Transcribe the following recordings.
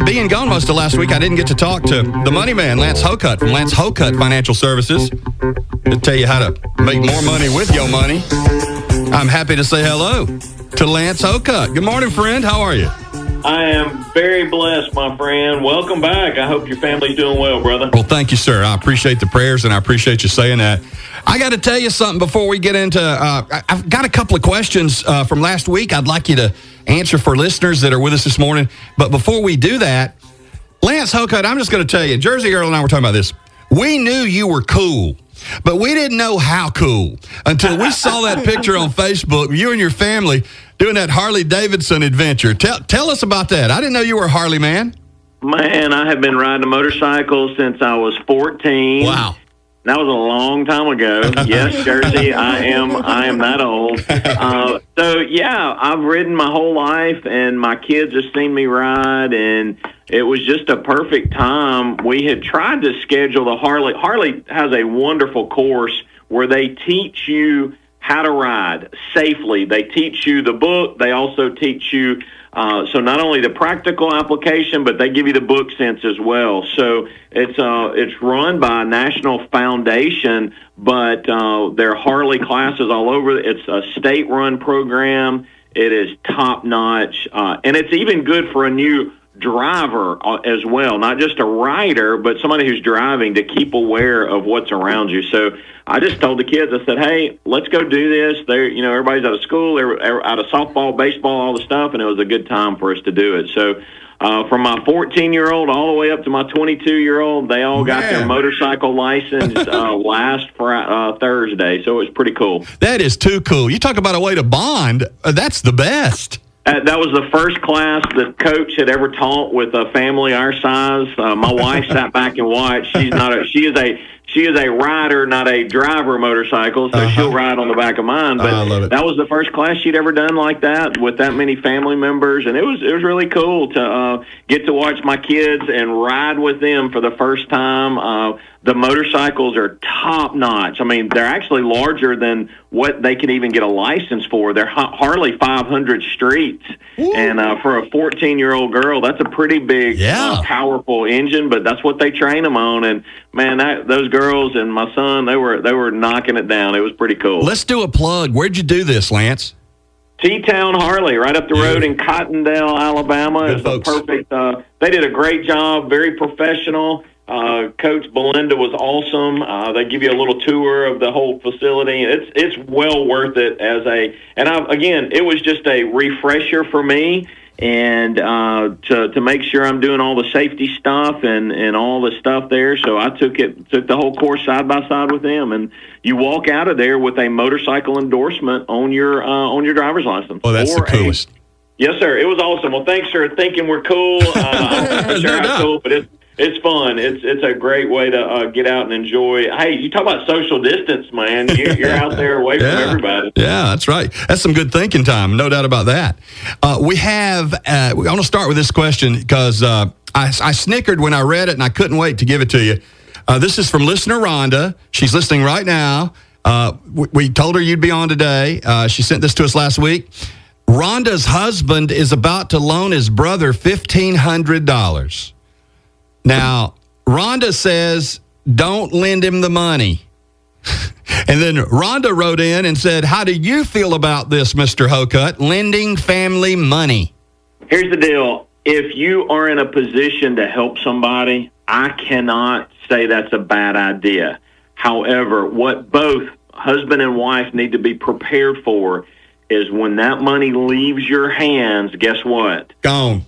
being gone most of last week, I didn't get to talk to the money man, Lance Hokut from Lance Hokut Financial Services, to tell you how to make more money with your money. I'm happy to say hello to Lance Hokut. Good morning, friend. How are you? I am very blessed, my friend. Welcome back. I hope your family's doing well, brother. Well, thank you, sir. I appreciate the prayers, and I appreciate you saying that. I got to tell you something before we get into I've got a couple of questions from last week I'd like you to answer for listeners that are with us this morning. But before we do that, Lance Hokut, I'm just going to tell you, Jersey Earl and I were talking about this. We knew you were cool, but we didn't know how cool until we saw that picture on Facebook, you and your family doing that Harley Davidson adventure. Tell us about that. I didn't know you were a Harley man. Man, I have been riding a motorcycle since I was 14. Wow. That was a long time ago. Yes, Jersey, I am that old. So, yeah, I've ridden my whole life, and my kids have seen me ride, and it was just a perfect time. We had tried to schedule the Harley. Harley has a wonderful course where they teach you how to ride safely. They teach you the book. They also teach you so not only the practical application, but they give you the book sense as well. So it's run by a national foundation, but there are Harley classes all over. It's a state-run program. It is top-notch, and it's even good for a new driver as well, not just a rider, but somebody who's driving to keep aware of what's around you. So I just told the kids, I said, hey, let's go do this. Everybody's out of school, they're out of softball, baseball, all the stuff, and it was a good time for us to do it. So from my 14-year-old all the way up to my 22-year-old, they all got their motorcycle license last Thursday, so it was pretty cool. That is too cool. You talk about a way to bond. That's the best. That was the first class the coach had ever taught with a family our size. My wife sat back and watched. She is a rider, not a driver of motorcycles, so she'll ride on the back of mine. But I love it. That was the first class she'd ever done like that with that many family members, and it was really cool to get to watch my kids and ride with them for the first time. The motorcycles are top notch. I mean, they're actually larger than what they can even get a license for. They're Harley 500 streets. Ooh. And for a 14-year-old girl, that's a pretty big, powerful engine, but that's what they train them on. And man, those girls and my son, they were knocking it down. It was pretty cool. Let's do a plug. Where'd you do this, Lance? T-Town Harley, right up the road in Cottondale, Alabama. It's a perfect. They did a great job, very professional. Coach Belinda was awesome. They give you a little tour of the whole facility. It's well worth it it was just a refresher for me, and to make sure I'm doing all the safety stuff and all the stuff there. So I took the whole course side by side with them, and you walk out of there with a motorcycle endorsement on your driver's license. Oh, that's the coolest. Yes, sir. It was awesome. Well, thanks for thinking we're cool. I'm sure I'm cool, but it's fun. It's a great way to get out and enjoy. Hey, you talk about social distance, man. You're out there away from everybody. Yeah, that's right. That's some good thinking time. No doubt about that. I want to start with this question because I snickered when I read it, and I couldn't wait to give it to you. This is from listener Rhonda. She's listening right now. We told her you'd be on today. She sent this to us last week. Rhonda's husband is about to loan his brother $1,500. Now, Rhonda says, don't lend him the money. And then Rhonda wrote in and said, how do you feel about this, Mr. Hokut, lending family money? Here's the deal. If you are in a position to help somebody, I cannot say that's a bad idea. However, what both husband and wife need to be prepared for is when that money leaves your hands, guess what? Gone.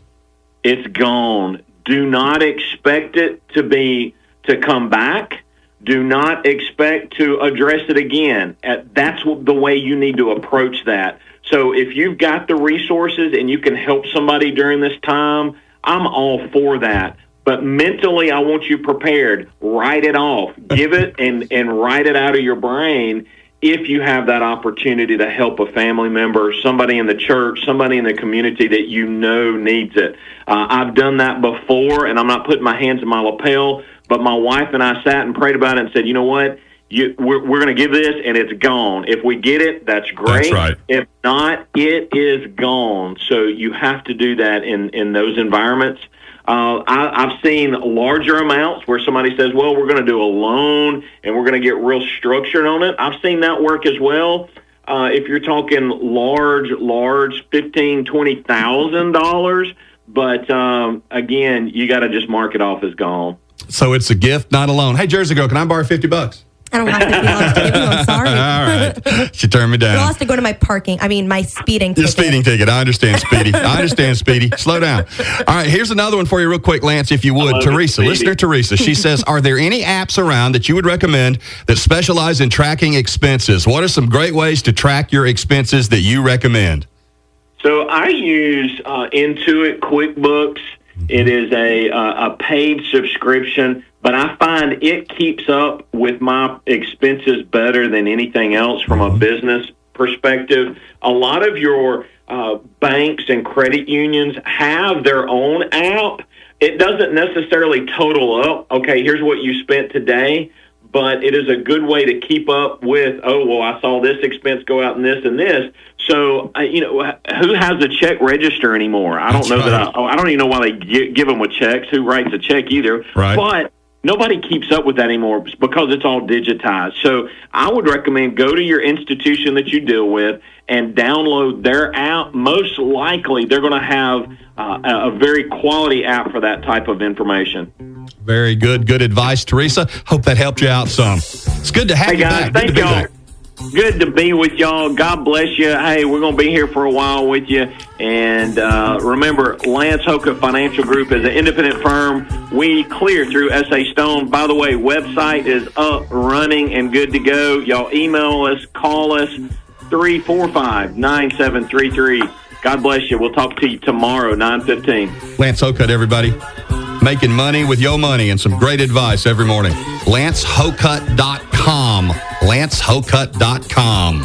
It's gone. Do not expect it to come back. Do not expect to address it again. That's the way you need to approach that. So if you've got the resources and you can help somebody during this time, I'm all for that. But mentally, I want you prepared. Write it off. Give it and write it out of your brain if you have that opportunity to help a family member, somebody in the church, somebody in the community that you know needs it. I've done that before, and I'm not putting my hands in my lapel, but my wife and I sat and prayed about it and said, you know what? we're going to give this, and it's gone. If we get it, that's great. That's right. If not, it is gone. So you have to do that in those environments. I've seen larger amounts where somebody says, well, we're going to do a loan, and we're going to get real structured on it. I've seen that work as well. If you're talking large, $15,000, $20,000, but again, you got to just mark it off as gone. So it's a gift, not a loan. Hey, Jersey girl, can I borrow $50? I don't have $50 to give you. I'm sorry. All right. She turned me down. You'll have to go to my my speeding ticket. Your speeding ticket. I understand, Speedy. Slow down. All right, here's another one for you real quick, Lance, if you would. Teresa, listener Teresa, she says, are there any apps around that you would recommend that specialize in tracking expenses? What are some great ways to track your expenses that you recommend? So I use Intuit QuickBooks. It is a paid subscription, but I find it keeps up with my expenses better than anything else from a business perspective. A lot of your banks and credit unions have their own app. It doesn't necessarily total up, okay, here's what you spent today, but it is a good way to keep up with, I saw this expense go out and this and this. So, who has a check register anymore? I don't know that. I don't even know why they give them with checks. Who writes a check either? Right. But nobody keeps up with that anymore because it's all digitized. So I would recommend go to your institution that you deal with and download their app. Most likely they're going to have a very quality app for that type of information. Very good. Good advice, Teresa. Hope that helped you out some. It's good to have you back. Thank y'all. Good to be with y'all. God bless you. Hey, we're going to be here for a while with you. And remember, Lance Hokut Financial Group is an independent firm. We clear through SA Stone. By the way, website is up, running, and good to go. Y'all email us, call us, 345-9733. God bless you. We'll talk to you tomorrow, 9:15. Lance Hokut, everybody. Making money with your money and some great advice every morning. LanceHokut.com. LanceHokut.com.